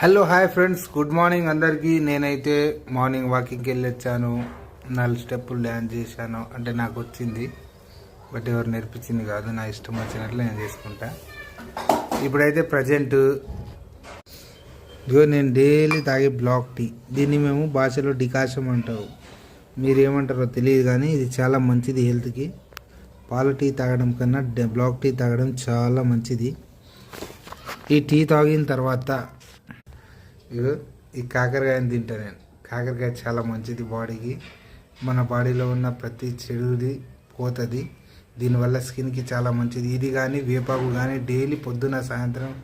Hello hi friends, good morning అందరికీ. నేనైతే morning వాకింగ్కి వెళ్ళి వచ్చాను. 4 స్టెప్పులు డ్యాన్స్ చేశాను. అంటే నాకు వచ్చింది, బట్ ఎవరు నేర్పించింది కాదు. నా ఇష్టం వచ్చినట్లు నేను చేసుకుంటా. ఇప్పుడైతే ప్రజెంట్ ఇదిగో నేను డైలీ తాగే బ్లాక్ టీ. దీన్ని మేము భాషలో డికాషన్ అంటారు. మీరు ఏమంటారో తెలియదు, కానీ ఇది చాలా మంచిది హెల్త్కి. పాల టీ తాగడం కన్నా బ్లాక్ టీ తాగడం చాలా మంచిది. ఈ టీ తాగిన తర్వాత ఇగో ఈ కాకరకాయని తింటా నేను. కాకరకాయ చాలా మంచిది బాడీకి. మన బాడీలో ఉన్న ప్రతి చెడుది పోతుంది. దీనివల్ల స్కిన్కి చాలా మంచిది. ఇది కానీ వేపాకు కానీ డైలీ పొద్దున సాయంత్రం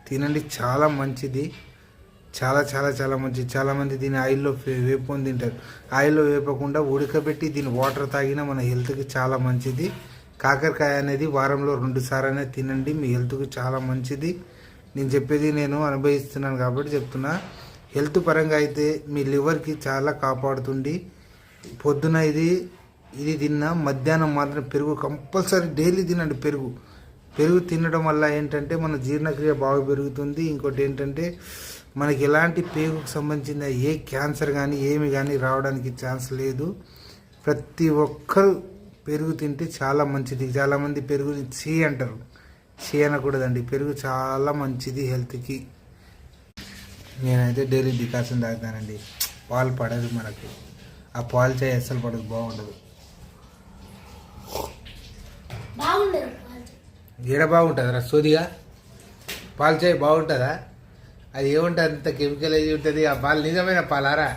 తినండి, చాలా మంచిది. చాలా చాలా చాలా మంచిది. చాలామంది దీన్ని ఆయిల్లో వేపుకొని తింటారు. ఆయిల్లో వేపకుండా ఉడకబెట్టి దీని వాటర్ తాగినా మన హెల్త్కి చాలా మంచిది. కాకరకాయ అనేది వారంలో 2 సార్లు తినండి, మీ హెల్త్కి చాలా మంచిది. నేను చెప్పేది నేను అనుభవిస్తున్నాను కాబట్టి చెప్తున్నా. హెల్త్ పరంగా అయితే మీ లివర్కి చాలా కాపాడుతుంది. పొద్దున ఇది తిన్నా, మధ్యాహ్నం మాత్రం పెరుగు కంపల్సరీ డైలీ తినండి. పెరుగు తినడం వల్ల ఏంటంటే మన జీర్ణక్రియ బాగా పెరుగుతుంది. ఇంకోటి ఏంటంటే మనకి ఎలాంటి పేగుకు సంబంధించిన ఏ క్యాన్సర్ కానీ ఏమి కానీ రావడానికి ఛాన్స్ లేదు. ప్రతి ఒక్కరు పెరుగు తింటే చాలా మంచిది. చాలామంది పెరుగుని చీ అంటారు. చీ అనకూడదండి. పెరుగు చాలా మంచిది హెల్త్కి. నేనైతే డైలీ డికాషన్ తాగుతానండి. పాలు పడదు మనకి. ఆ పాలు చాయ్ అస్సలు పడదు, బాగుండదు. ఏడ బాగుంటుంది రసోదిగా పాలు చాయ్ బాగుంటుందా? అది ఏముంటుంది, అంత కెమికల్ అయి ఉంటుంది. ఆ పాలు నిజమైన పాలారా?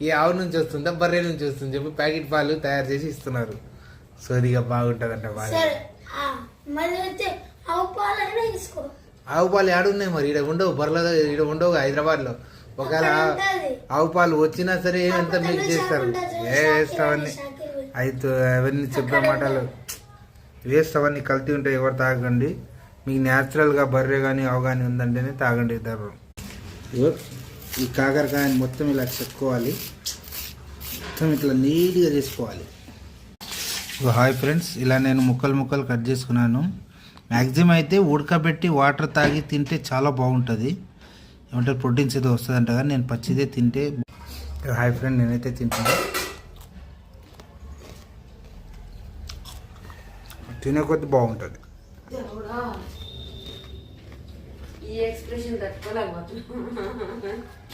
ఈ ఆవు నుంచి వస్తుందా బర్రె నుంచి వస్తుంది చెప్పి ప్యాకెట్ పాలు తయారు చేసి ఇస్తున్నారు. సోదిగా బాగుంటుందంట పాలు. ఆవు పాలు ఏడున్నాయి మరి? ఈడ ఉండవు, బర్రెలో ఈడ ఉండవు హైదరాబాద్లో. ఒకవేళ ఆవు పాలు వచ్చినా సరే ఎంత మిక్స్ చేస్తారు. వేస్ట్ అవన్నీ అయితే, అవన్నీ చెప్పే మాటలు వేస్ట్. అవన్నీ కల్తీ ఉంటాయి. ఎవరు తాగండి. మీకు న్యాచురల్గా బర్రె కానీ ఆవు కానీ ఉందంటేనే తాగండి ఇద్దరు. ఈ కాకరకాయని మొత్తం ఇలా చెక్కుకోవాలి. మొత్తం ఇట్లా నీట్గా చేసుకోవాలి. హాయ్ ఫ్రెండ్స్, ఇలా నేను ముక్కలు కట్ చేసుకున్నాను. మ్యాక్సిమం అయితే ఉడకబెట్టి వాటర్ తాగి తింటే చాలా బాగుంటుంది. ఏమంటే ప్రోటీన్స్ ఏదో వస్తుందంట, కానీ నేను పచ్చిదే తింటే. హాయ్ ఫ్రెండ్, నేనైతే తింటాను. తినే కొద్ది బాగుంటుంది.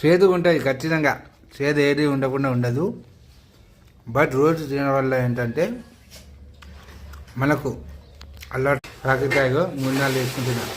చేదుగా ఉంటుంది ఖచ్చితంగా. చేదు ఏది ఉండకుండా ఉండదు. బట్ రోజు తినడం వల్ల ఏంటంటే మనకు అలవాటు. కాకరకాయగా 3 4 వేసుకుంటున్నాను.